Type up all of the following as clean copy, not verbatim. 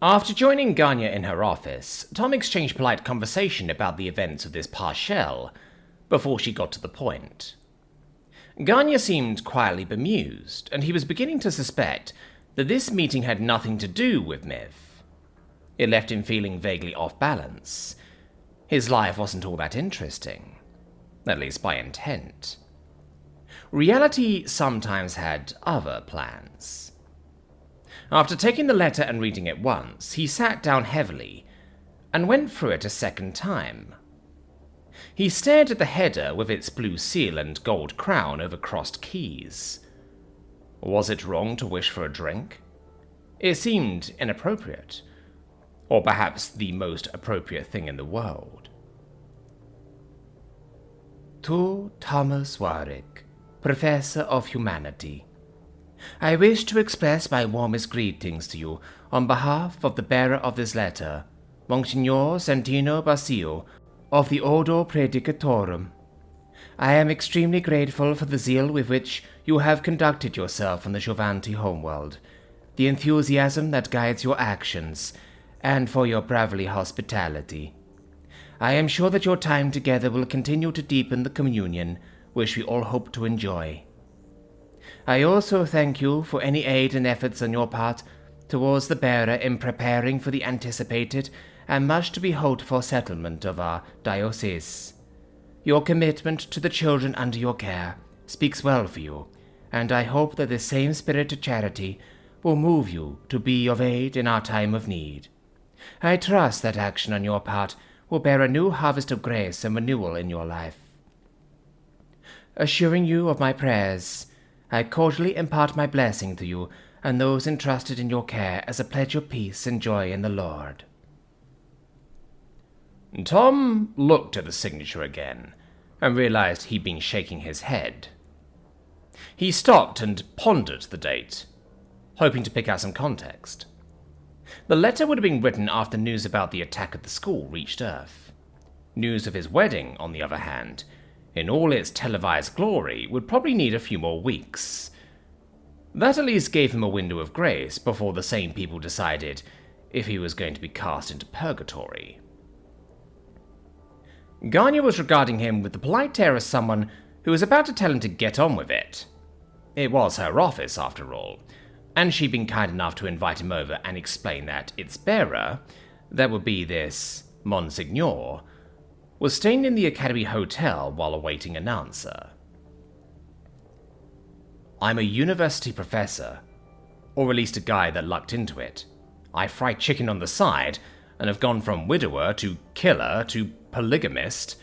After joining Ganya in her office, Tom exchanged polite conversation about the events of this past shell before she got to the point. Ganya seemed quietly bemused, and he was beginning to suspect that this meeting had nothing to do with Miv. It left him feeling vaguely off balance. His life wasn't all that interesting, at least by intent. Reality sometimes had other plans. After taking the letter and reading it once, he sat down heavily and went through it a second time. He stared at the header with its blue seal and gold crown over crossed keys. Was it wrong to wish for a drink? It seemed inappropriate, or perhaps the most appropriate thing in the world. To Thomas Warwick, Professor of Humanity. I wish to express my warmest greetings to you on behalf of the bearer of this letter, Monsignor Santino Basile, of the Ordo Predicatorum. I am extremely grateful for the zeal with which you have conducted yourself on the Giovanti homeworld, the enthusiasm that guides your actions, and for your brotherly hospitality. I am sure that your time together will continue to deepen the communion which we all hope to enjoy. I also thank you for any aid and efforts on your part towards the bearer in preparing for the anticipated and much to be hoped for settlement of our diocese. Your commitment to the children under your care speaks well for you, and I hope that the same spirit of charity will move you to be of aid in our time of need. I trust that action on your part will bear a new harvest of grace and renewal in your life. Assuring you of my prayers, I cordially impart my blessing to you and those entrusted in your care as a pledge of peace and joy in the Lord. Tom looked at the signature again and realized he'd been shaking his head. He stopped and pondered the date, hoping to pick out some context. The letter would have been written after news about the attack at the school reached Earth. News of his wedding, on the other hand, in all its televised glory, would probably need a few more weeks. That at least gave him a window of grace before the same people decided if he was going to be cast into purgatory. Ganya was regarding him with the polite air of someone who was about to tell him to get on with it. It was her office, after all, and she'd been kind enough to invite him over and explain that its bearer, that would be this Monsignor, was staying in the Academy Hotel while awaiting an answer. I'm a university professor, or at least a guy that lucked into it. I fry chicken on the side, and have gone from widower to killer to polygamist,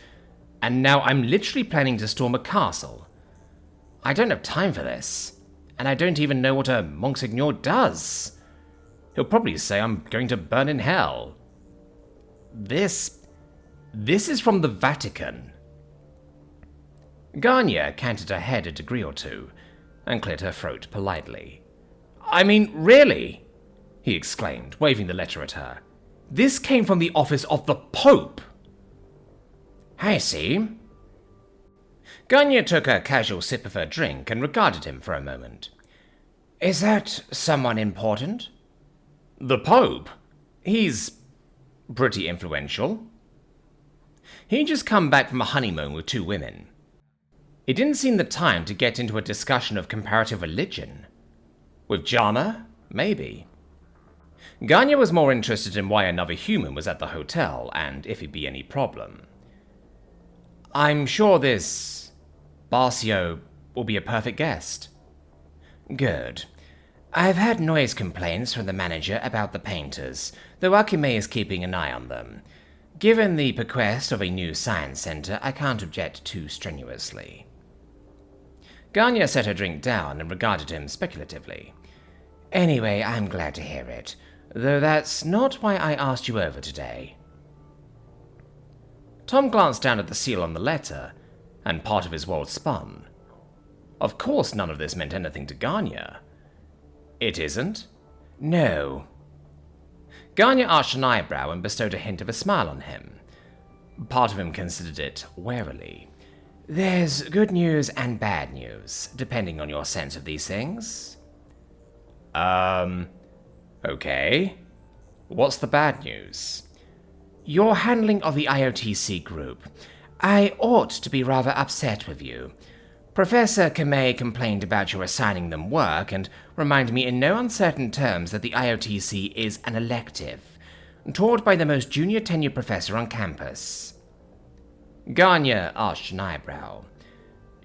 and now I'm literally planning to storm a castle. I don't have time for this, and I don't even know what a Monsignor does. He'll probably say I'm going to burn in hell. This is from the Vatican. Ganya canted her head a degree or two, and cleared her throat politely. I mean, really? He exclaimed, waving the letter at her. This came from the office of the Pope! I see. Ganya took a casual sip of her drink and regarded him for a moment. Is that someone important? The Pope? He's pretty influential. He'd just come back from a honeymoon with 2 women. It didn't seem the time to get into a discussion of comparative religion. With Jama, maybe. Ganya was more interested in why another human was at the hotel, and if it'd be any problem. I'm sure this Barcio will be a perfect guest. Good. I've had noise complaints from the manager about the painters, though Akime is keeping an eye on them. Given the bequest of a new science center, I can't object too strenuously. Ganya set her drink down and regarded him speculatively. Anyway, I'm glad to hear it, though that's not why I asked you over today. Tom glanced down at the seal on the letter, and part of his world spun. Of course none of this meant anything to Ganya. It isn't? No. Ganya arched an eyebrow and bestowed a hint of a smile on him. Part of him considered it warily. There's good news and bad news, depending on your sense of these things. Okay. What's the bad news? Your handling of the IOTC group. I ought to be rather upset with you. Professor Kamei complained about your assigning them work and reminded me in no uncertain terms that the IOTC is an elective, taught by the most junior tenured professor on campus. Ganya arched an eyebrow.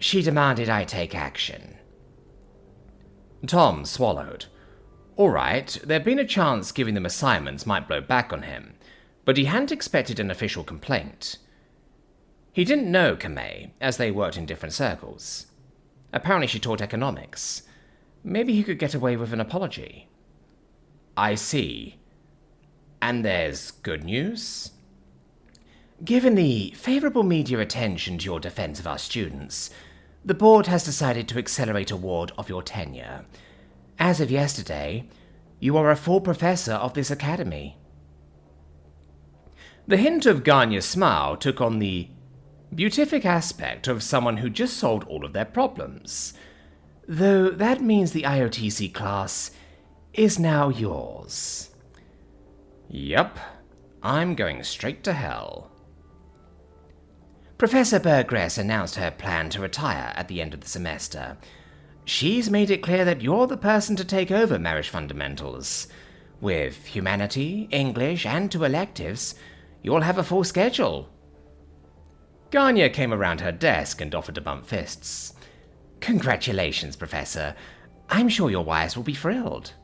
She demanded I take action. Tom swallowed. All right, there'd been a chance giving them assignments might blow back on him, but he hadn't expected an official complaint. He didn't know Kamei, as they worked in different circles. Apparently she taught economics. Maybe he could get away with an apology. I see. And there's good news? Given the favourable media attention to your defence of our students, the board has decided to accelerate award of your tenure. As of yesterday, you are a full professor of this academy. The hint of Ganya's smile took on the beatific aspect of someone who just solved all of their problems. Though that means the IOTC class is now yours. Yup, I'm going straight to hell. Professor Burgress announced her plan to retire at the end of the semester. She's made it clear that you're the person to take over marriage fundamentals. With humanity, English, and 2 electives, you'll have a full schedule. Ganya came around her desk and offered to bump fists. Congratulations, Professor. I'm sure your wives will be thrilled.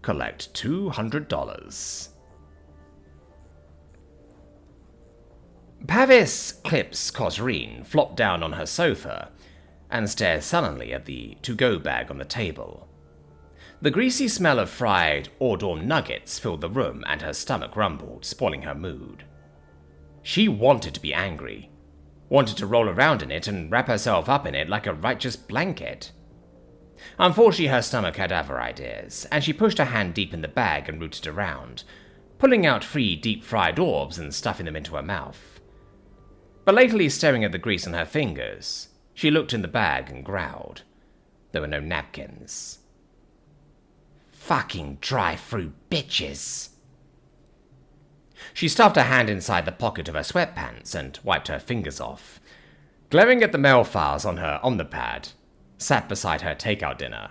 Collect $200. Pavis clips Cosrine flopped down on her sofa and stared sullenly at the to-go bag on the table. The greasy smell of fried hors d'oeuvre nuggets filled the room and her stomach rumbled, spoiling her mood. She wanted to be angry, wanted to roll around in it and wrap herself up in it like a righteous blanket. Unfortunately, her stomach had other ideas, and she pushed her hand deep in the bag and rooted around, pulling out 3 deep-fried orbs and stuffing them into her mouth. Belatedly staring at the grease on her fingers, she looked in the bag and growled. There were no napkins. Fucking drive-through bitches. She stuffed her hand inside the pocket of her sweatpants and wiped her fingers off, glaring at the mail files on her Omnipad, sat beside her takeout dinner.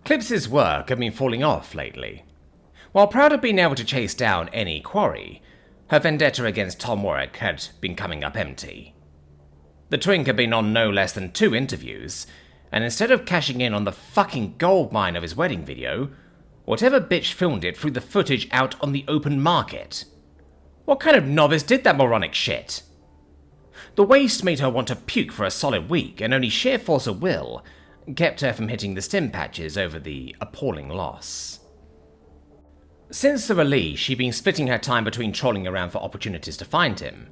Clips's work had been falling off lately. While proud of being able to chase down any quarry, her vendetta against Tom Warwick had been coming up empty. The twink had been on no less than 2 interviews, and instead of cashing in on the fucking goldmine of his wedding video, whatever bitch filmed it threw the footage out on the open market. What kind of novice did that moronic shit? The waste made her want to puke for a solid week, and only sheer force of will kept her from hitting the stim patches over the appalling loss. Since the release, she'd been splitting her time between trolling around for opportunities to find him,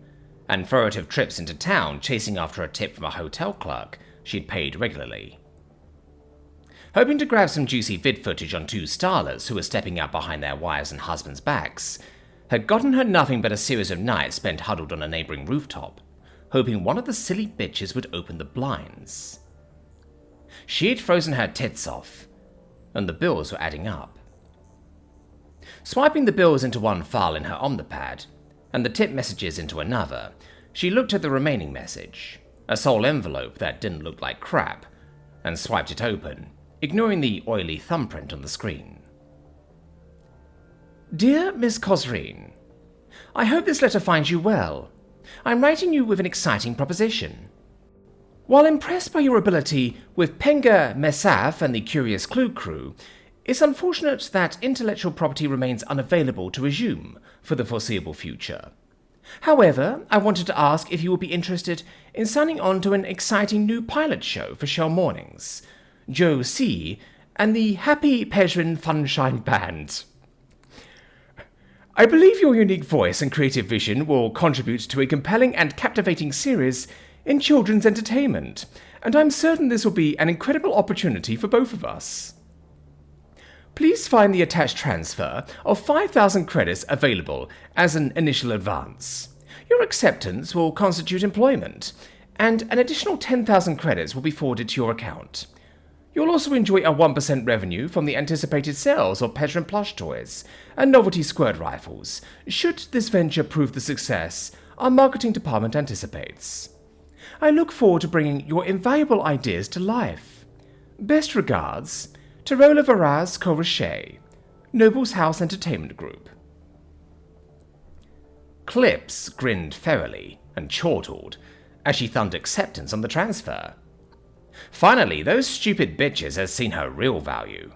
and furtive trips into town chasing after a tip from a hotel clerk she'd paid regularly. Hoping to grab some juicy vid footage on 2 starlers who were stepping out behind their wives and husbands' backs, had gotten her nothing but a series of nights spent huddled on a neighbouring rooftop, hoping one of the silly bitches would open the blinds. She had frozen her tits off, and the bills were adding up. Swiping the bills into one file in her Omnipad, and the tip messages into another, she looked at the remaining message, a sole envelope that didn't look like crap, and swiped it open, ignoring the oily thumbprint on the screen. Dear Miss Cosrine, I hope this letter finds you well. I'm writing you with an exciting proposition. While impressed by your ability with Penga Mesaf and the Curious Clue crew, it's unfortunate that intellectual property remains unavailable to resume for the foreseeable future. However, I wanted to ask if you would be interested in signing on to an exciting new pilot show for Shell Mornings, Joe C. and the Happy Pejrin Funshine Band. I believe your unique voice and creative vision will contribute to a compelling and captivating series in children's entertainment, and I'm certain this will be an incredible opportunity for both of us. Please find the attached transfer of 5,000 credits available as an initial advance. Your acceptance will constitute employment, and an additional 10,000 credits will be forwarded to your account. You'll also enjoy a 1% revenue from the anticipated sales of Pedron plush toys and novelty squirt rifles. Should this venture prove the success our marketing department anticipates. I look forward to bringing your invaluable ideas to life. Best regards, Tarola Varaz Corrichet, Noble's House Entertainment Group. Clips grinned ferally and chortled as she thumbed acceptance on the transfer. Finally, those stupid bitches had seen her real value.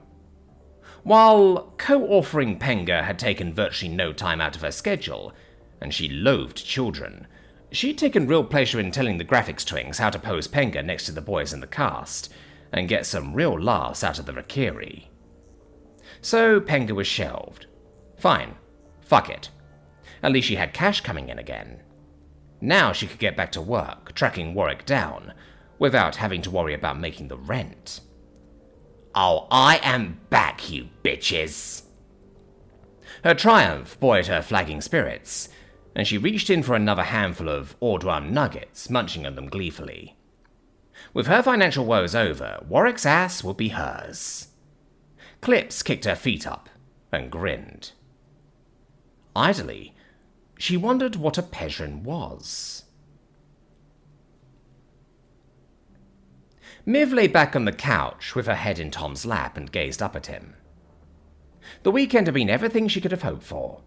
While co-authoring Penga had taken virtually no time out of her schedule, and she loathed children, she'd taken real pleasure in telling the graphics twins how to pose Penga next to the boys in the cast, and get some real laughs out of the Rakiri. So Penga was shelved. Fine. Fuck it. At least she had cash coming in again. Now she could get back to work, tracking Warwick down, without having to worry about making the rent. Oh, I am back, you bitches! Her triumph buoyed her flagging spirits, and she reached in for another handful of Ordrum nuggets, munching on them gleefully. With her financial woes over, Warwick's ass would be hers. Clips kicked her feet up and grinned. Idly, she wondered what a Pedron was. Miv lay back on the couch with her head in Tom's lap and gazed up at him. The weekend had been everything she could have hoped for.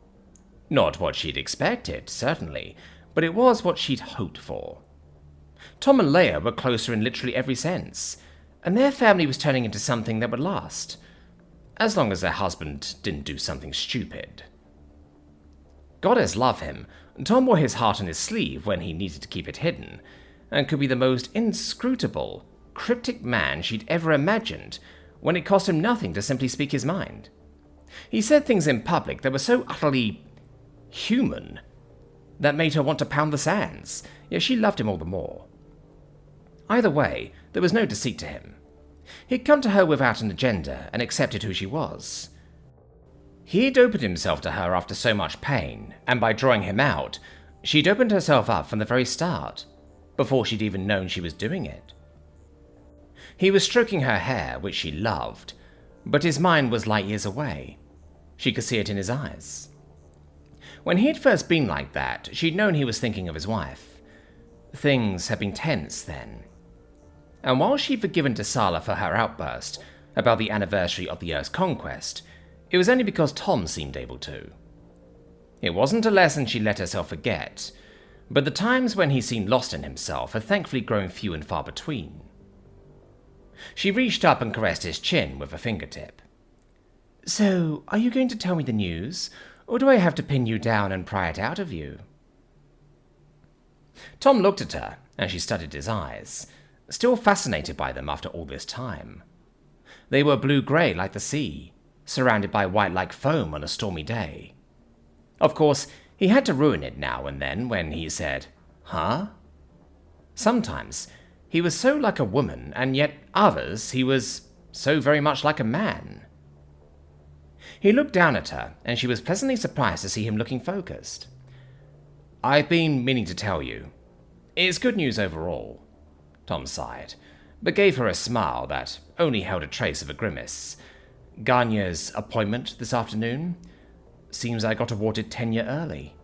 Not what she'd expected, certainly, but it was what she'd hoped for. Tom and Leia were closer in literally every sense, and their family was turning into something that would last, as long as their husband didn't do something stupid. Goddess love him, Tom wore his heart on his sleeve when he needed to keep it hidden, and could be the most inscrutable, cryptic man she'd ever imagined when it cost him nothing to simply speak his mind. He said things in public that were so utterly human that made her want to pound the sands, yet she loved him all the more. Either way, there was no deceit to him. He'd come to her without an agenda and accepted who she was. He'd opened himself to her after so much pain, and by drawing him out, she'd opened herself up from the very start, before she'd even known she was doing it. He was stroking her hair, which she loved, but his mind was light years away. She could see it in his eyes. When he'd first been like that, she'd known he was thinking of his wife. Things had been tense then. And while she'd forgiven Tasala for her outburst about the anniversary of the Earth's conquest, it was only because Tom seemed able to. It wasn't a lesson she let herself forget, but the times when he seemed lost in himself had thankfully grown few and far between. She reached up and caressed his chin with a fingertip. So, are you going to tell me the news, or do I have to pin you down and pry it out of you? Tom looked at her, and she studied his eyes, still fascinated by them after all this time. They were blue-grey like the sea, surrounded by white like foam on a stormy day. Of course, he had to ruin it now and then when he said, "Huh?" Sometimes he was so like a woman, and yet others he was so very much like a man. He looked down at her, and she was pleasantly surprised to see him looking focused. "I've been meaning to tell you. It's good news overall," Tom sighed, but gave her a smile that only held a trace of a grimace. "Ganya's appointment this afternoon? Seems I got awarded tenure early."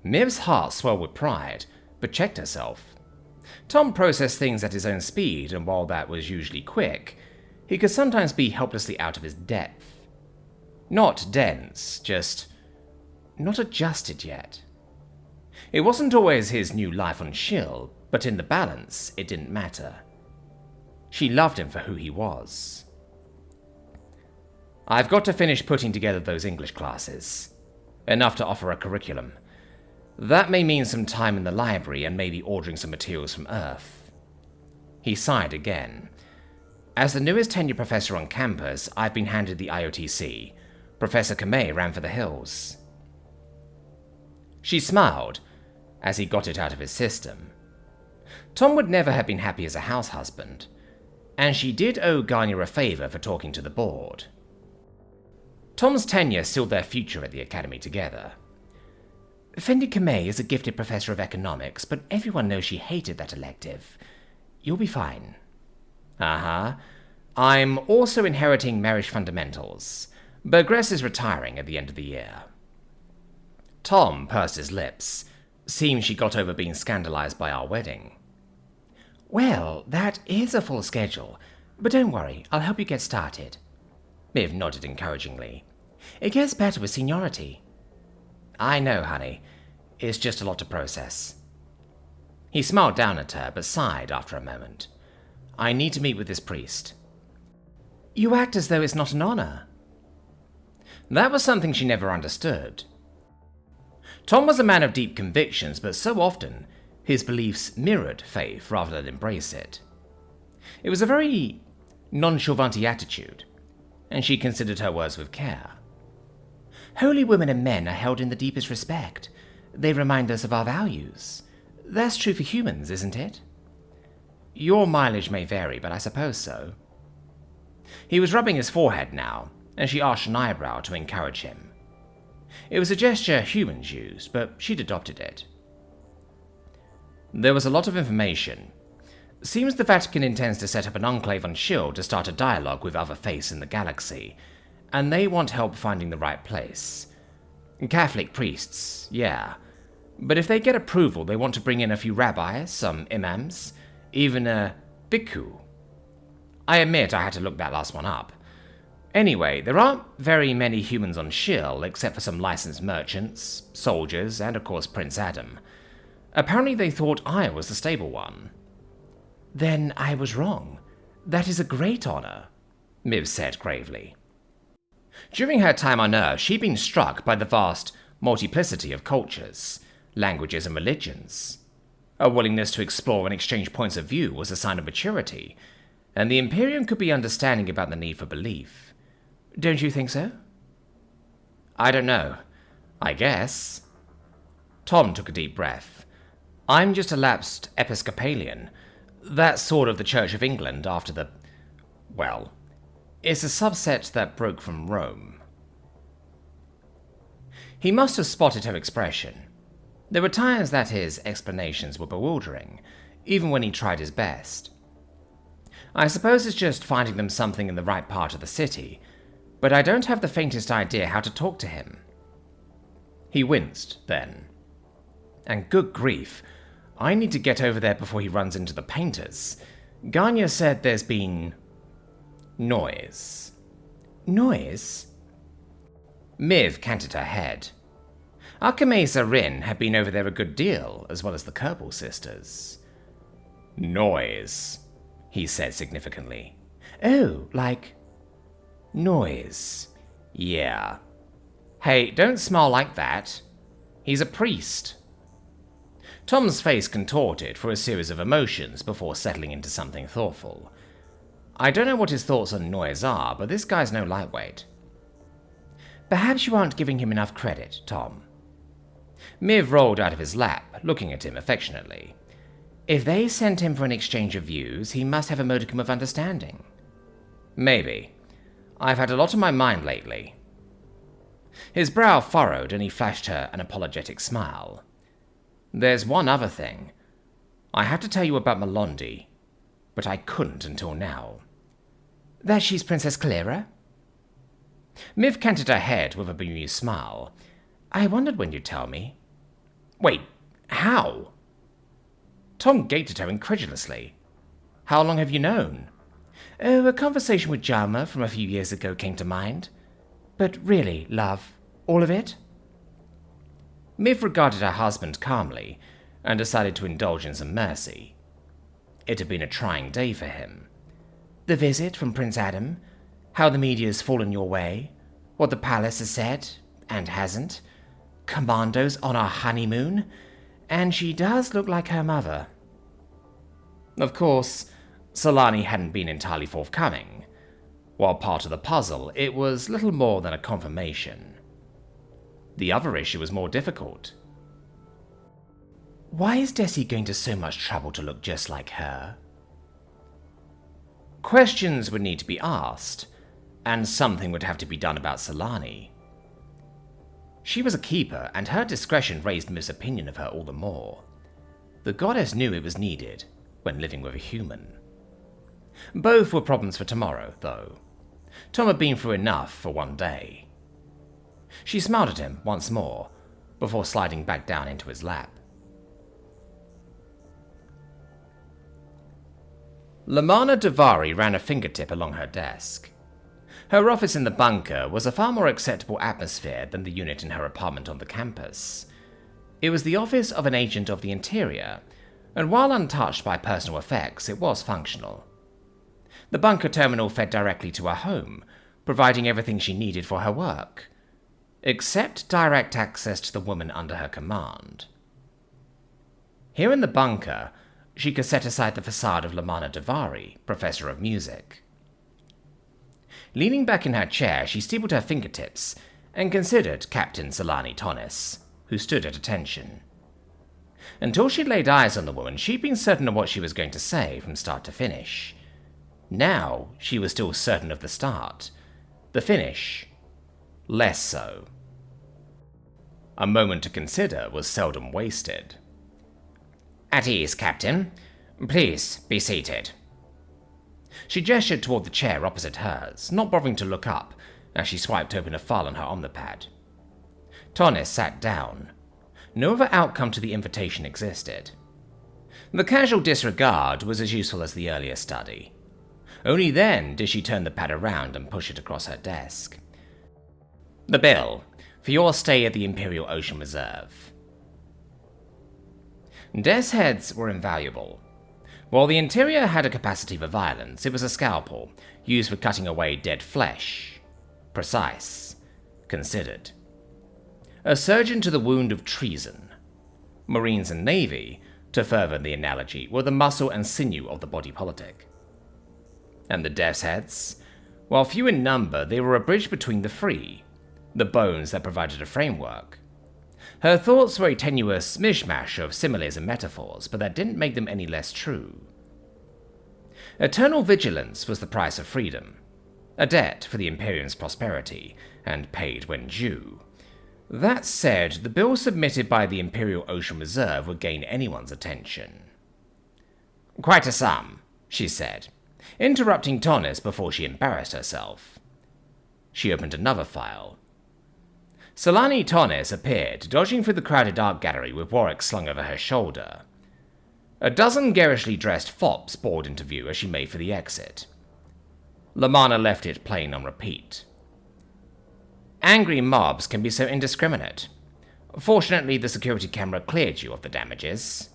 Miv's heart swelled with pride, but checked herself. Tom processed things at his own speed, and while that was usually quick, he could sometimes be helplessly out of his depth. Not dense, just not adjusted yet. It wasn't always his new life on Shill, but in the balance, it didn't matter. She loved him for who he was. "I've got to finish putting together those English classes. Enough to offer a curriculum. That may mean some time in the library and maybe ordering some materials from Earth." He sighed again. "As the newest tenure professor on campus, I've been handed the IOTC. Professor Kamei ran for the hills." She smiled as he got it out of his system. Tom would never have been happy as a house husband, and she did owe Ganya a favor for talking to the board. Tom's tenure sealed their future at the academy together. "Fendi Kamei is a gifted professor of economics, but everyone knows she hated that elective. You'll be fine." Uh-huh. I'm also inheriting marriage fundamentals. Burgress is retiring at the end of the year. Tom pursed his lips. Seems she got over being scandalized by our wedding. Well, that is a full schedule, but don't worry, I'll help you get started. Miv nodded encouragingly. It gets better with seniority. I know, honey. It's just a lot to process. He smiled down at her, but sighed after a moment. I need to meet with this priest. You act as though it's not an honor. That was something she never understood. Tom was a man of deep convictions, but so often his beliefs mirrored faith rather than embrace it. It was a very nonchalant attitude, and she considered her words with care. Holy women and men are held in the deepest respect. They remind us of our values. That's true for humans, isn't it? Your mileage may vary, but I suppose so. He was rubbing his forehead now, and she arched an eyebrow to encourage him. It was a gesture humans used, but she'd adopted it. There was a lot of information. Seems the Vatican intends to set up an enclave on Shield to start a dialogue with other faiths in the galaxy, and they want help finding the right place. Catholic priests, yeah. But if they get approval, they want to bring in a few rabbis, some imams, even a bhikkhu. I admit I had to look that last one up. Anyway, there aren't very many humans on Shield except for some licensed merchants, soldiers, and of course Prince Adam. Apparently they thought I was the stable one. Then I was wrong. That is a great honor, Miv said gravely. During her time on Earth, she'd been struck by the vast multiplicity of cultures, languages, and religions. A willingness to explore and exchange points of view was a sign of maturity, and the Imperium could be understanding about the need for belief. Don't you think so? I don't know. I guess. Tom took a deep breath. I'm just a lapsed Episcopalian. That's sort of the Church of England after the... well, it's a subset that broke from Rome. He must have spotted her expression. There were times that his explanations were bewildering, even when he tried his best. I suppose it's just finding them something in the right part of the city, but I don't have the faintest idea how to talk to him. He winced, then. And good grief, I need to get over there before he runs into the painters. Ganya said there's been... noise. Noise? Miv canted her head. Archimesa Rin had been over there a good deal, as well as the Kerbal sisters. Noise, he said significantly. Oh, like... noise. Yeah. Hey, don't smile like that. He's a priest. Tom's face contorted for a series of emotions before settling into something thoughtful. I don't know what his thoughts on noise are, but this guy's no lightweight. Perhaps you aren't giving him enough credit, Tom. Miv rolled out of his lap, looking at him affectionately. If they sent him for an exchange of views, he must have a modicum of understanding. Maybe. I've had a lot on my mind lately. His brow furrowed and he flashed her an apologetic smile. There's one other thing. I had to tell you about Melondi, but I couldn't until now. That she's Princess Kadira? Miv canted her head with a bemused smile. I wondered when you'd tell me. Wait, how? Tom gaped at her incredulously. How long have you known? Oh, a conversation with Jalma from a few years ago came to mind. But really, love, all of it? Miv regarded her husband calmly and decided to indulge in some mercy. It had been a trying day for him. The visit from Prince Adam, how the media's fallen your way, what the palace has said and hasn't, commandos on our honeymoon, and she does look like her mother. Of course, Solani hadn't been entirely forthcoming. While part of the puzzle, it was little more than a confirmation. The other issue was more difficult. Why is Desi going to so much trouble to look just like her? Questions would need to be asked, and something would have to be done about Solani. She was a keeper, and her discretion raised Miv's opinion of her all the more. The goddess knew it was needed when living with a human. Both were problems for tomorrow, though. Tom had been through enough for one day. She smiled at him once more, before sliding back down into his lap. Lamanna Duvari ran a fingertip along her desk. Her office in the bunker was a far more acceptable atmosphere than the unit in her apartment on the campus. It was the office of an agent of the interior, and while untouched by personal effects, it was functional. The bunker terminal fed directly to her home, providing everything she needed for her work, except direct access to the woman under her command. Here in the bunker, she could set aside the facade of Lamanna Duvari, professor of music. Leaning back in her chair, she steepled her fingertips and considered Captain Solani Tonnis, who stood at attention. Until she'd laid eyes on the woman, she'd been certain of what she was going to say from start to finish. Now, she was still certain of the start. The finish, less so. A moment to consider was seldom wasted. "At ease, Captain. Please be seated." She gestured toward the chair opposite hers, not bothering to look up as she swiped open a file on her omnipad. Tonnis sat down. No other outcome to the invitation existed. The casual disregard was as useful as the earlier study. Only then did she turn the pad around and push it across her desk. "The bill for your stay at the Imperial Ocean Reserve." Death's heads were invaluable. While the interior had a capacity for violence, it was a scalpel, used for cutting away dead flesh. Precise. Considered. A surgeon to the wound of treason. Marines and Navy, to further the analogy, were the muscle and sinew of the body politic. And the death's heads? While few in number, they were a bridge between the three, the bones that provided a framework. Her thoughts were a tenuous mishmash of similes and metaphors, but that didn't make them any less true. Eternal vigilance was the price of freedom, a debt for the Imperium's prosperity, and paid when due. That said, the bill submitted by the Imperial Ocean Reserve would gain anyone's attention. "Quite a sum," she said, interrupting Tonnis before she embarrassed herself. She opened another file. Solani Tonnis appeared, dodging through the crowded art gallery with Warwick slung over her shoulder. A dozen garishly dressed fops bored into view as she made for the exit. Lamanna left it playing on repeat. Angry mobs can be so indiscriminate. Fortunately, the security camera cleared you of the damages.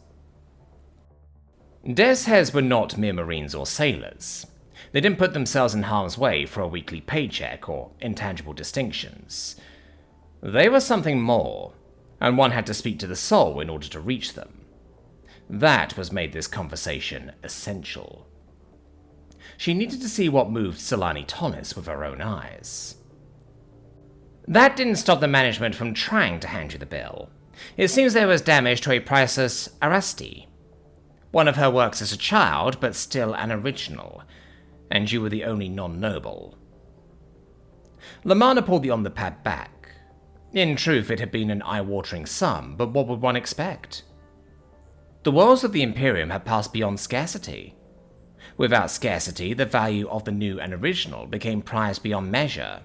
Death's heads were not mere Marines or sailors. They didn't put themselves in harm's way for a weekly paycheck or intangible distinctions. They were something more, and one had to speak to the soul in order to reach them. That was made this conversation essential. She needed to see what moved Solani Tonnis with her own eyes. "That didn't stop the management from trying to hand you the bill. It seems there was damage to a priceless Arasti. One of her works as a child, but still an original, and you were the only non-noble." Lamanna pulled the omnipad back. In truth, it had been an eye-watering sum, but what would one expect? The worlds of the Imperium had passed beyond scarcity. Without scarcity, the value of the new and original became prized beyond measure.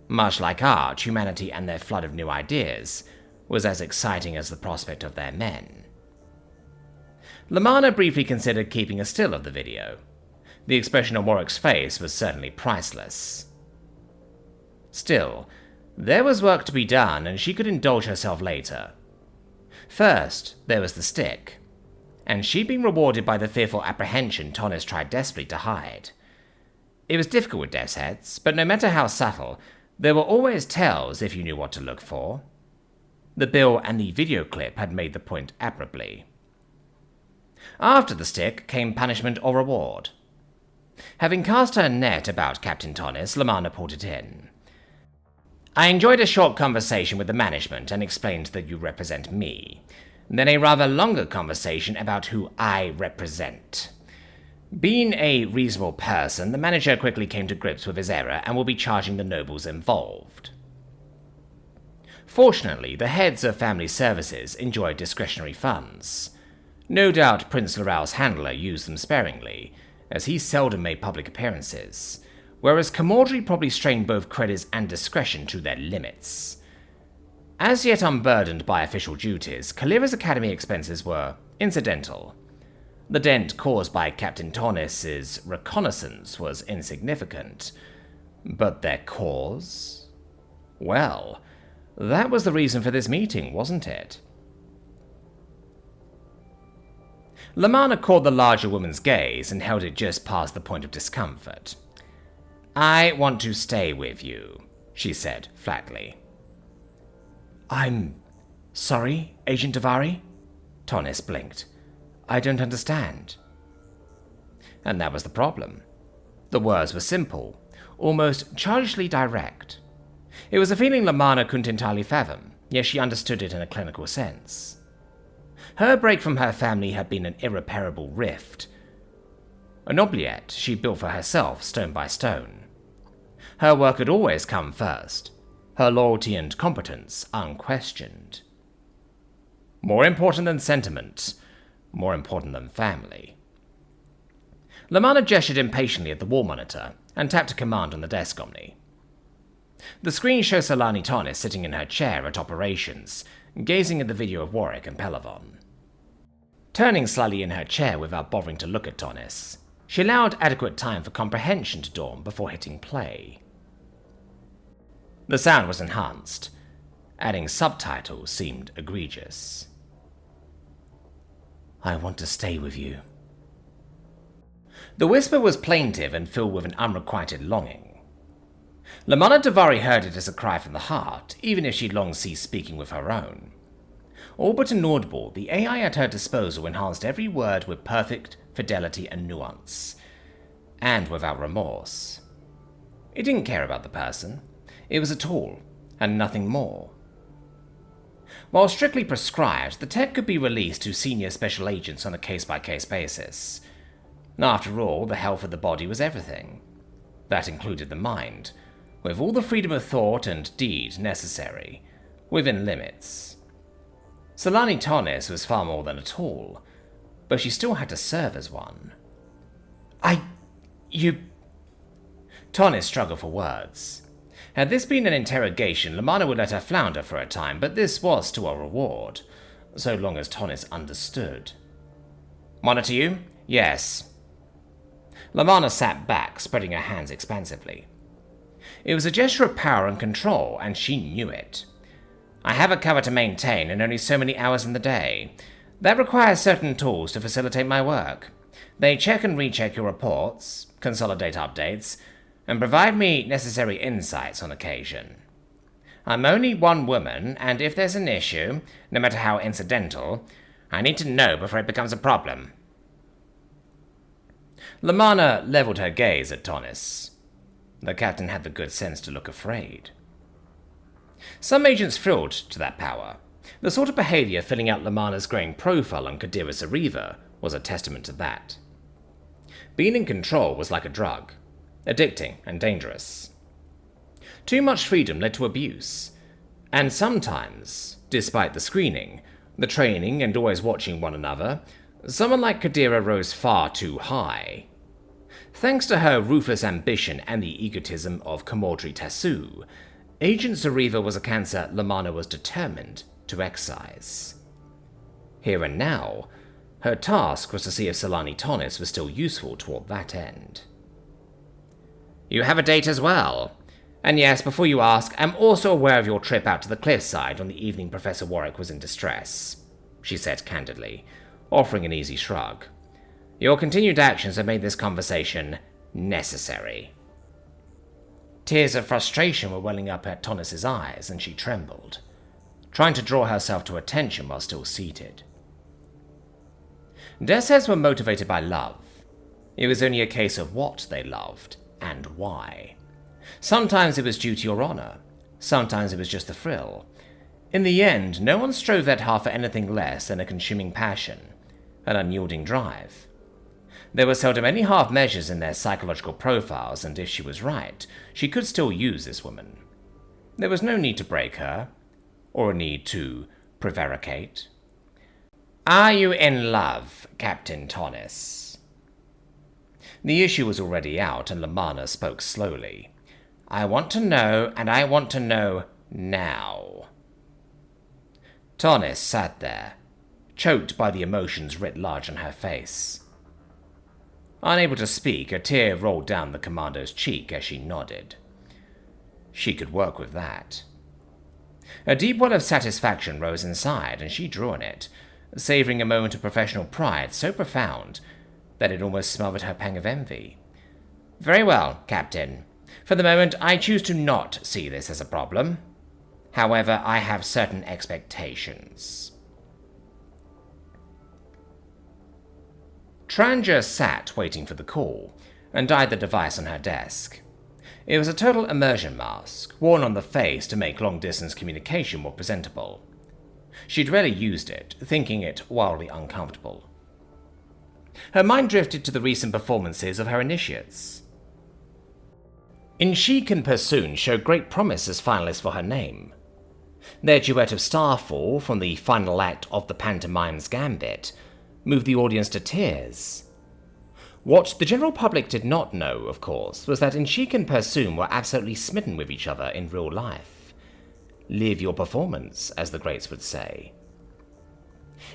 Much like art, humanity and their flood of new ideas was as exciting as the prospect of their men. Lamanna briefly considered keeping a still of the video. The expression on Warwick's face was certainly priceless. Still, there was work to be done, and she could indulge herself later. First, there was the stick, and she'd been rewarded by the fearful apprehension Tonnis tried desperately to hide. It was difficult with death's heads, but no matter how subtle, there were always tells if you knew what to look for. The bill and the video clip had made the point admirably. After the stick came punishment or reward. Having cast her net about Captain Tonnis, Lamanna pulled it in. "I enjoyed a short conversation with the management and explained that you represent me. Then a rather longer conversation about who I represent. Being a reasonable person, the manager quickly came to grips with his error and will be charging the nobles involved." Fortunately, the heads of family services enjoyed discretionary funds. No doubt Prince Loral's handler used them sparingly, as he seldom made public appearances, whereas Camordri probably strained both credits and discretion to their limits. As yet unburdened by official duties, Kadira's academy expenses were incidental. The dent caused by Captain Tonnis's reconnaissance was insignificant, but their cause? Well, that was the reason for this meeting, wasn't it? Lamanna caught the larger woman's gaze and held it just past the point of discomfort. "I want to stay with you," she said flatly. "I'm sorry, Agent Duvari?" Tonnis blinked. "I don't understand." And that was the problem. The words were simple, almost childishly direct. It was a feeling Lamanna couldn't entirely fathom, yet she understood it in a clinical sense. Her break from her family had been an irreparable rift, an oubliette she built for herself stone by stone. Her work had always come first, her loyalty and competence unquestioned. More important than sentiment, more important than family. Lamanna gestured impatiently at the wall monitor and tapped a command on the desk omni. The screen shows Solani Tonnis sitting in her chair at operations, gazing at the video of Warwick and Pelavon. Turning slightly in her chair without bothering to look at Tonnis, she allowed adequate time for comprehension to dawn before hitting play. The sound was enhanced. Adding subtitles seemed egregious. "I want to stay with you." The whisper was plaintive and filled with an unrequited longing. Lamanna Duvari heard it as a cry from the heart, even if she'd long ceased speaking with her own. All but inaudible, the AI at her disposal enhanced every word with perfect fidelity and nuance, and without remorse. It didn't care about the person. It was a tool, and nothing more. While strictly prescribed, the tech could be released to senior special agents on a case-by-case basis. After all, the health of the body was everything. That included the mind, with all the freedom of thought and deed necessary, within limits. Solani Tonnis was far more than a tool, but she still had to serve as one. Tonnis struggled for words. Had this been an interrogation, Lamanna would let her flounder for a time, but this was still a reward, so long as Tonnis understood. "Monitor you?" "Yes." Lamanna sat back, spreading her hands expansively. It was a gesture of power and control, and she knew it. "I have a cover to maintain and only so many hours in the day. That requires certain tools to facilitate my work. They check and recheck your reports, consolidate updates, and provide me necessary insights on occasion. I'm only one woman, and if there's an issue, no matter how incidental, I need to know before it becomes a problem." Lamanna leveled her gaze at Tonnis. The captain had the good sense to look afraid. Some agents thrilled to that power. The sort of behavior filling out Lamanna's growing profile on Kadira Sariva was a testament to that. Being in control was like a drug, addicting and dangerous. Too much freedom led to abuse, and sometimes, despite the screening, the training and always watching one another, someone like Kadira rose far too high. Thanks to her ruthless ambition and the egotism of Camordri Tassu, Agent Sariva was a cancer Lamanna was determined to excise. Here and now, her task was to see if Solani Tonnis was still useful toward that end. "You have a date as well. And yes, before you ask, I'm also aware of your trip out to the cliffside on the evening Professor Warwick was in distress," she said candidly, offering an easy shrug. "Your continued actions have made this conversation necessary." Tears of frustration were welling up at Tonnis's eyes, and she trembled, trying to draw herself to attention while still seated. Deaths were motivated by love. It was only a case of what they loved, and why. Sometimes it was duty or honor. Sometimes it was just the thrill. In the end, no one strove that hard for anything less than a consuming passion, an unyielding drive. There were seldom any half measures in their psychological profiles, and if she was right, she could still use this woman. There was no need to break her, or a need to prevaricate. "Are you in love, Captain Tonnis?" The issue was already out, and Lamanna spoke slowly. I want to know, and I want to know now. Tarnis sat there, choked by the emotions writ large on her face. Unable to speak, a tear rolled down the commando's cheek as she nodded. She could work with that. A deep well of satisfaction rose inside, and she drew on it, savouring a moment of professional pride so profound that it almost smothered her pang of envy. Very well, Captain. For the moment, I choose to not see this as a problem. However, I have certain expectations. Tranja sat waiting for the call, and eyed the device on her desk. It was a total immersion mask, worn on the face to make long-distance communication more presentable. She'd rarely used it, thinking it wildly uncomfortable. Her mind drifted to the recent performances of her initiates. Inshik and Persoon showed great promise as finalists for her name. Their duet of Starfall from the final act of the pantomime's Gambit moved the audience to tears. What the general public did not know, of course, was that Inshik and Persoon were absolutely smitten with each other in real life. Live your performance, as the greats would say.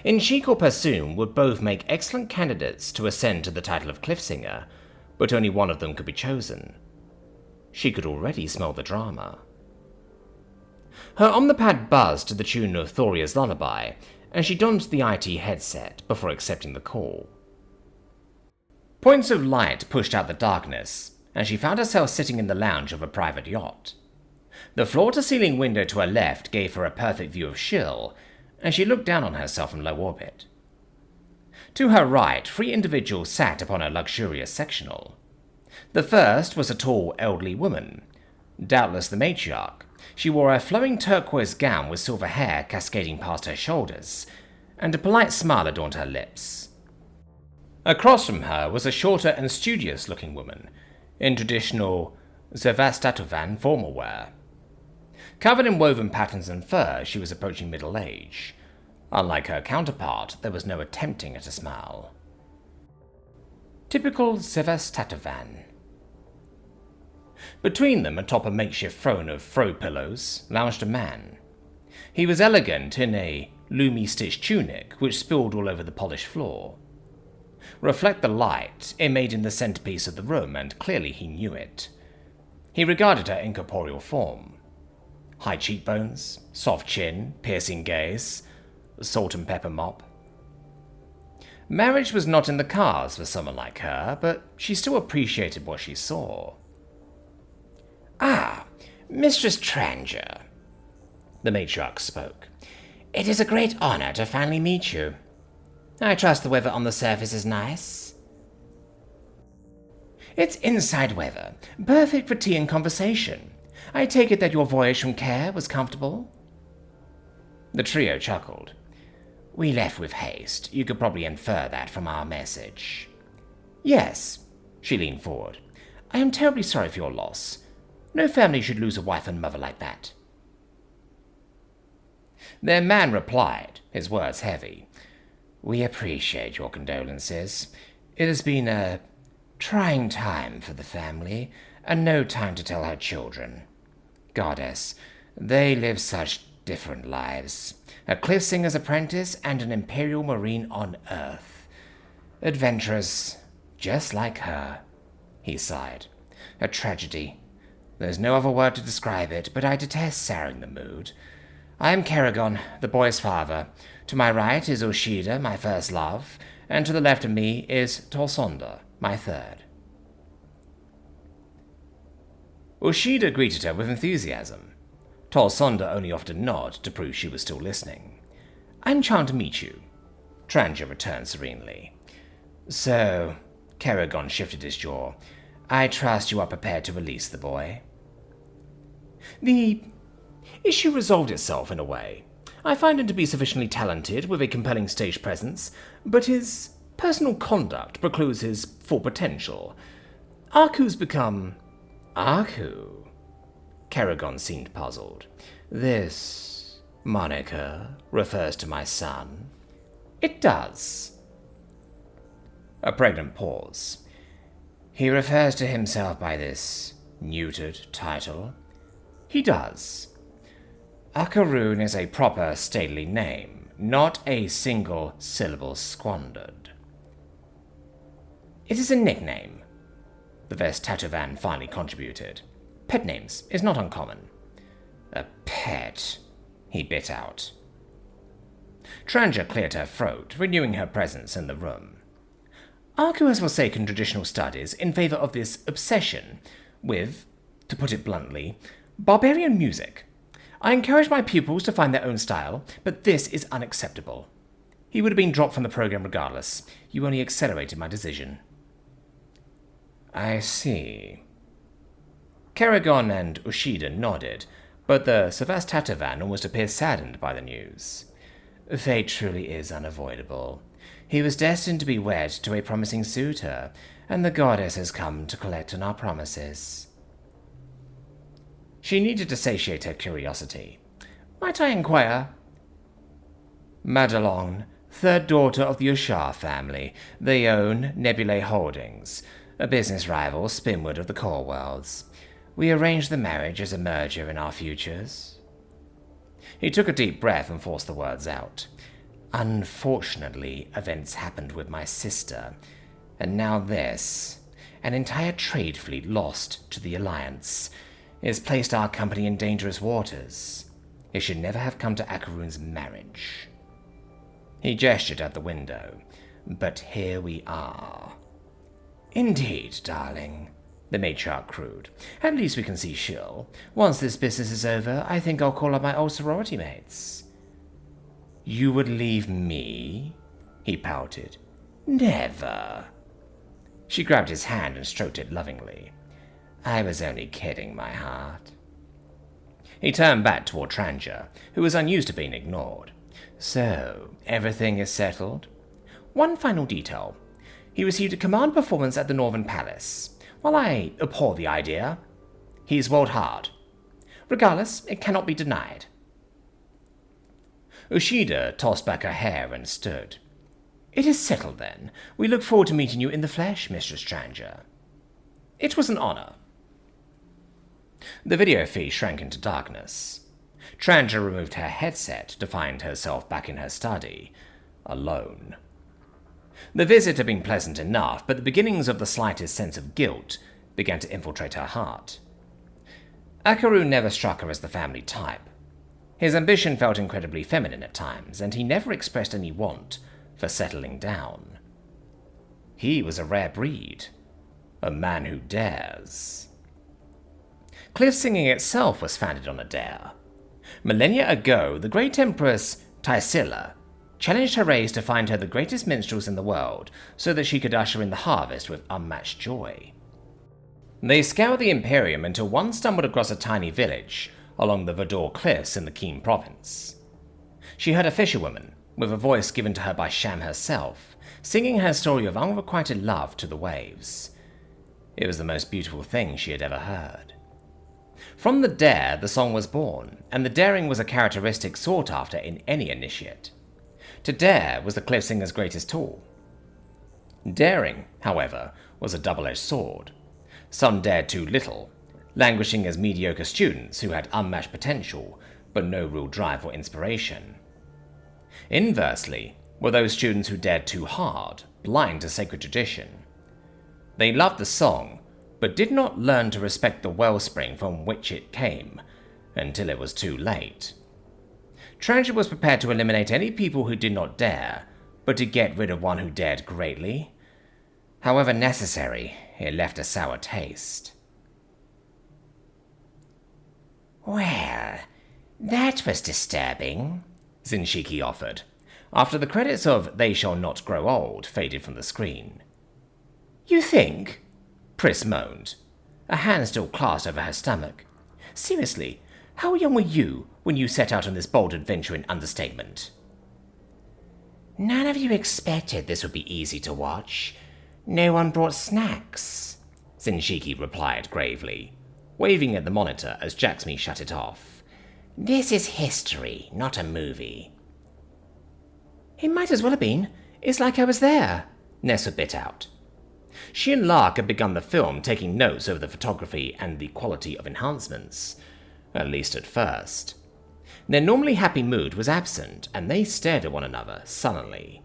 Inshik or Persoon would both make excellent candidates to ascend to the title of Cliffsinger, but only one of them could be chosen. She could already smell the drama. Her Omnipad buzzed to the tune of Thoria's Lullaby, and she donned the IT headset before accepting the call. Points of light pushed out the darkness, and she found herself sitting in the lounge of a private yacht. The floor-to-ceiling window to her left gave her a perfect view of Shill, and she looked down on herself from low orbit. To her right, 3 individuals sat upon a luxurious sectional. The first was a tall, elderly woman, doubtless the matriarch. She wore a flowing turquoise gown with silver hair cascading past her shoulders, and a polite smile adorned her lips. Across from her was a shorter and studious-looking woman, in traditional Sevastatovan formal wear. Covered in woven patterns and fur, she was approaching middle age. Unlike her counterpart, there was no attempting at a smile. Typical Sevastatovan. Between them, atop a makeshift throne of throw pillows, lounged a man. He was elegant in a loomy-stitched tunic which spilled all over the polished floor. Reflect the light, it made him the centerpiece of the room, and clearly he knew it. He regarded her incorporeal form. High cheekbones, soft chin, piercing gaze, salt and pepper mop. Marriage was not in the cards for someone like her, but she still appreciated what she saw. Ah, Mistress Tranja, the matriarch spoke. It is a great honor to finally meet you. I trust the weather on the surface is nice. It's inside weather, perfect for tea and conversation. I take it that your voyage from Care was comfortable? The trio chuckled. We left with haste. You could probably infer that from our message. Yes, she leaned forward. I am terribly sorry for your loss. No family should lose a wife and mother like that. Their man replied, his words heavy. We appreciate your condolences. It has been a trying time for the family, and no time to tell her children. Goddess, they live such different lives. A Cliffsinger's apprentice and an Imperial Marine on Earth. Adventurous, just like her. He sighed. A tragedy. There's no other word to describe it, but I detest souring the mood. I am Karagon, the boy's father. To my right is Oshida, my first love, and to the left of me is Torsonda, my third. Oshida greeted her with enthusiasm. Torsonda only offered a nod to prove she was still listening. I'm charmed to meet you, Tranja returned serenely. So, Karagon shifted his jaw. I trust you are prepared to release the boy. The issue resolved itself in a way. I find him to be sufficiently talented with a compelling stage presence, but his personal conduct precludes his full potential. Aku's become... Aku? Karagon seemed puzzled. This moniker refers to my son. It does. A pregnant pause. He refers to himself by this neutered title? He does. Akarun is a proper stately name, not a single syllable squandered. It is a nickname, the Vestatovan finally contributed. Pet names is not uncommon. A pet, he bit out. Tranja cleared her throat, renewing her presence in the room. Aku has forsaken traditional studies in favor of this obsession with, to put it bluntly, barbarian music. I encourage my pupils to find their own style, but this is unacceptable. He would have been dropped from the program regardless. You only accelerated my decision. I see. Karagon and Ushida nodded, but the Sevastatovan almost appeared saddened by the news. Fate truly is unavoidable. He was destined to be wed to a promising suitor, and the goddess has come to collect on our promises. She needed to satiate her curiosity. Might I inquire? Madelon, third daughter of the Ushar family. They own Nebulae Holdings, a business rival spinward of the core worlds. We arranged the marriage as a merger in our futures. He took a deep breath and forced the words out. Unfortunately, events happened with my sister, and now this, an entire trade fleet lost to the Alliance, has placed our company in dangerous waters. It should never have come to Akarun's marriage. He gestured at the window, but here we are. Indeed, darling, the matriarch crowed. At least we can see Shill. Once this business is over, I think I'll call up my old sorority mates. You would leave me? He pouted. Never. She grabbed his hand and stroked it lovingly. I was only kidding, my heart. He turned back toward Tranja, who was unused to being ignored. So, everything is settled? One final detail. He received a command performance at the Northern Palace. While I abhor the idea, he's rolled hard. Regardless, it cannot be denied. Ushida tossed back her hair and stood. It is settled, then. We look forward to meeting you in the flesh, Mistress Tranja. It was an honor. The video feed shrank into darkness. Tranja removed her headset to find herself back in her study, alone. The visit had been pleasant enough, but the beginnings of the slightest sense of guilt began to infiltrate her heart. Akarun never struck her as the family type. His ambition felt incredibly feminine at times, and he never expressed any want for settling down. He was a rare breed, a man who dares. Cliff singing itself was founded on a dare. Millennia ago, the great empress Taisilla challenged her race to find her the greatest minstrels in the world, so that she could usher in the harvest with unmatched joy. They scoured the Imperium until one stumbled across a tiny village along the Vador cliffs in the Keen province. She heard a fisherwoman, with a voice given to her by Sham herself, singing her story of unrequited love to the waves. It was the most beautiful thing she had ever heard. From the dare, the song was born, and the daring was a characteristic sought after in any initiate. To dare was the cliff singer's greatest tool. Daring, however, was a double-edged sword. Some dared too little, languishing as mediocre students who had unmatched potential, but no real drive or inspiration. Inversely, were those students who dared too hard, blind to sacred tradition. They loved the song, but did not learn to respect the wellspring from which it came, until it was too late. Tranja was prepared to eliminate any people who did not dare, but to get rid of one who dared greatly. However necessary, it left a sour taste. Well, that was disturbing, Zinshiki offered, after the credits of They Shall Not Grow Old faded from the screen. You think? Pris moaned, a hand still clasped over her stomach. Seriously, how young were you when you set out on this bold adventure in understatement? None of you expected this would be easy to watch. No one brought snacks, Zinshiki replied gravely, waving at the monitor as Jaxmi shut it off. This is history, not a movie. It might as well have been. It's like I was there, Nessa bit out. She and Lark had begun the film taking notes over the photography and the quality of enhancements, at least at first. Their normally happy mood was absent, and they stared at one another sullenly.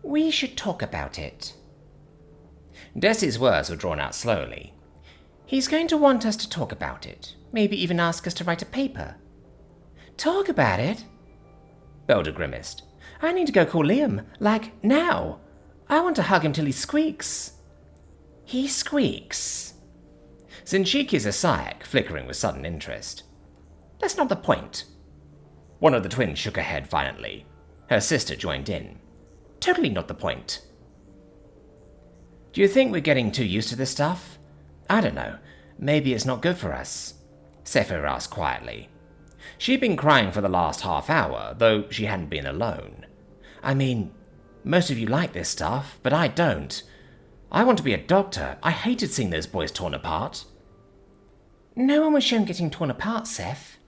"We should talk about it." Desi's words were drawn out slowly. "He's going to want us to talk about it, maybe even ask us to write a paper." "Talk about it?" Belder grimaced. "I need to go call Liam, like, now. I want to hug him till he squeaks." "He squeaks?" Zinchiki's Isaac, flickering with sudden interest. "That's not the point." One of the twins shook her head violently. Her sister joined in. "Totally not the point." "Do you think we're getting too used to this stuff? I don't know. Maybe it's not good for us," Sephir asked quietly. She'd been crying for the last half hour, though she hadn't been alone. "I mean, most of you like this stuff, but I don't. I want to be a doctor. I hated seeing those boys torn apart." "No one was shown getting torn apart, Seth."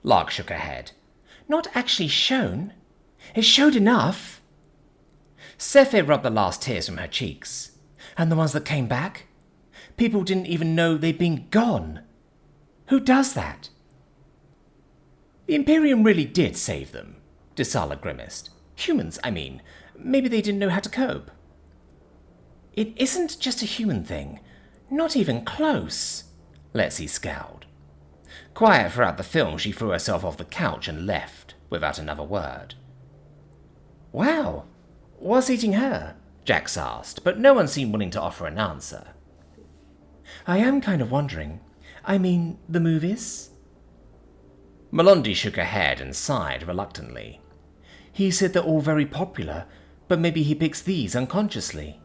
Lark shook her head. "Not actually shown. It showed enough." Sephir rubbed the last tears from her cheeks. "And the ones that came back? People didn't even know they'd been gone. Who does that?" "The Imperium really did save them," Desala grimaced. "Humans, I mean. Maybe they didn't know how to cope." "It isn't just a human thing. Not even close," Lexi scowled. Quiet throughout the film, she threw herself off the couch and left, without another word. "Wow, what's eating her?" Jax asked, but no one seemed willing to offer an answer. "I am kind of wondering. I mean, the movies?" Melondi shook her head and sighed reluctantly. "He said they're all very popular, but maybe he picks these unconsciously."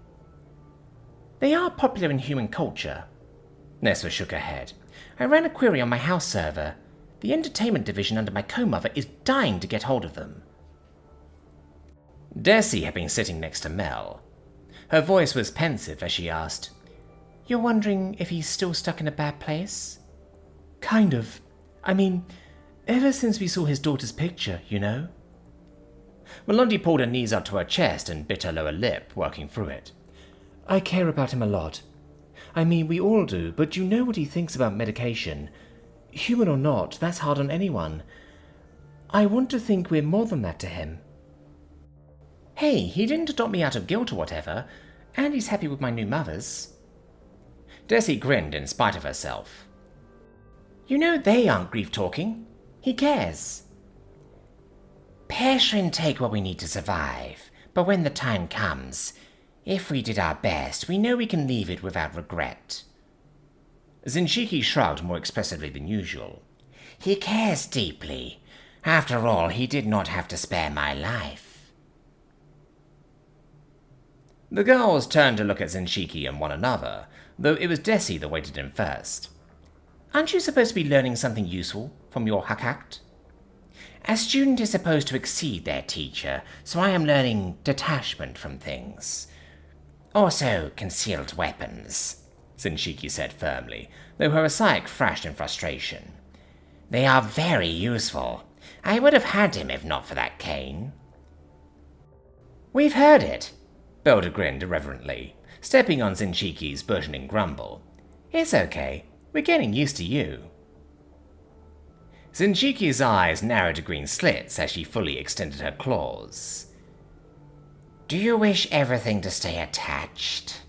"They are popular in human culture." Neswa shook her head. "I ran a query on my house server. The entertainment division under my co-mother is dying to get hold of them." Desi had been sitting next to Mel. Her voice was pensive as she asked, "You're wondering if he's still stuck in a bad place?" "Kind of. I mean, ever since we saw his daughter's picture, you know." Melondi pulled her knees up to her chest and bit her lower lip, working through it. "I care about him a lot. I mean, we all do, but you know what he thinks about medication. Human or not, that's hard on anyone. I want to think we're more than that to him." "Hey, he didn't adopt me out of guilt or whatever, and he's happy with my new mothers." Desi grinned in spite of herself. "You know they aren't grief-talking. He cares." "Pershrin take what we need to survive, but when the time comes, if we did our best, we know we can leave it without regret." Zinchiki shrugged more expressively than usual. "He cares deeply. After all, he did not have to spare my life." The girls turned to look at Zinchiki and one another, though it was Desi that weighted in first. "Aren't you supposed to be learning something useful from your hakact?" "A student is supposed to exceed their teacher, so I am learning detachment from things. Also concealed weapons," Zinchiki said firmly, though her Isaac thrashed in frustration. "They are very useful. I would have had him if not for that cane." "We've heard it," Belder grinned irreverently, stepping on Zinchiki's burgeoning grumble. "It's okay. We're getting used to you." Zinchiki's eyes narrowed to green slits as she fully extended her claws. "Do you wish everything to stay attached?"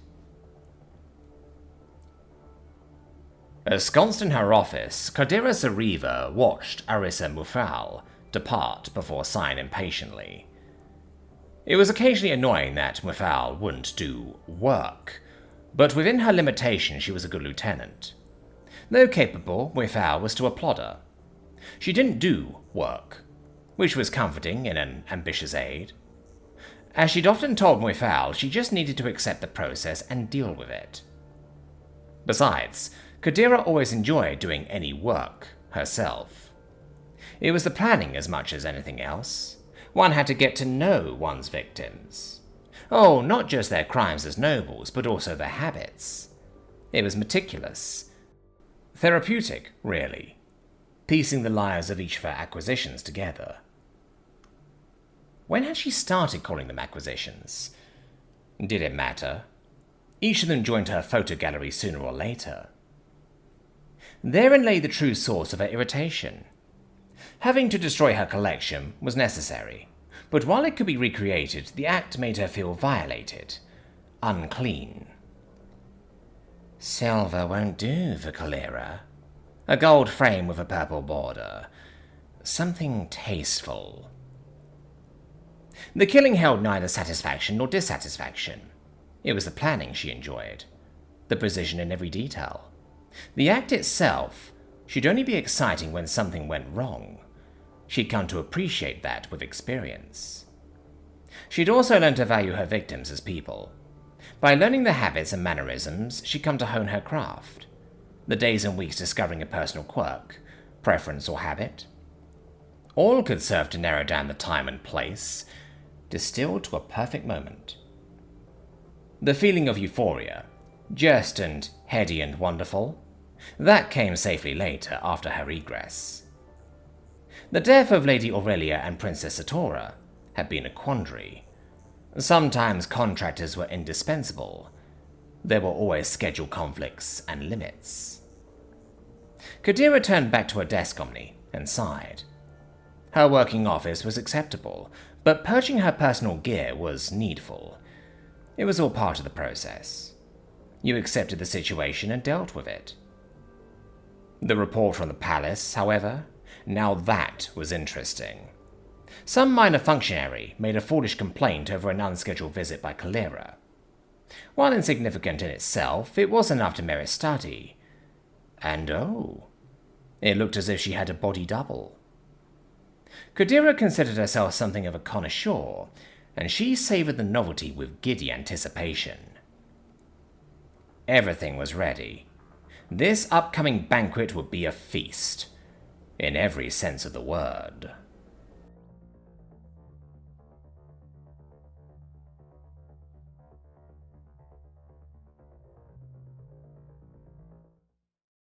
Ensconced in her office, Kadira Zariva watched Arissa Mufal depart before sighing impatiently. It was occasionally annoying that Mufal wouldn't do work, but within her limitation she was a good lieutenant. Though capable, Mufal was still a plodder. She didn't do work, which was comforting in an ambitious aide. As she'd often told Mufal, she just needed to accept the process and deal with it. Besides, Kadira always enjoyed doing any work herself. It was the planning as much as anything else. One had to get to know one's victims. Oh, not just their crimes as nobles, but also their habits. It was meticulous. Therapeutic, really. Piecing the lives of each of her acquisitions together. When had she started calling them acquisitions? Did it matter? Each of them joined her photo gallery sooner or later. Therein lay the true source of her irritation. Having to destroy her collection was necessary, but while it could be recreated, the act made her feel violated, unclean. Silver won't do for Kadira. A gold frame with a purple border. Something tasteful. The killing held neither satisfaction nor dissatisfaction. It was the planning she enjoyed, the precision in every detail. The act itself should only be exciting when something went wrong. She'd come to appreciate that with experience. She'd also learned to value her victims as people. By learning their habits and mannerisms, she'd come to hone her craft. The days and weeks discovering a personal quirk, preference or habit. All could serve to narrow down the time and place, distilled to a perfect moment. The feeling of euphoria, just and heady and wonderful, that came safely later after her egress. The death of Lady Aurelia and Princess Satora had been a quandary. Sometimes contractors were indispensable. There were always schedule conflicts and limits. Kadira turned back to her desk omni and sighed. Her working office was acceptable, but purging her personal gear was needful. It was all part of the process. You accepted the situation and dealt with it. The report from the palace, however, now that was interesting. Some minor functionary made a foolish complaint over an unscheduled visit by Kadira. While insignificant in itself, it was enough to merit study. And it looked as if she had a body double. Kadira considered herself something of a connoisseur, and she savored the novelty with giddy anticipation. Everything was ready. This upcoming banquet would be a feast, in every sense of the word.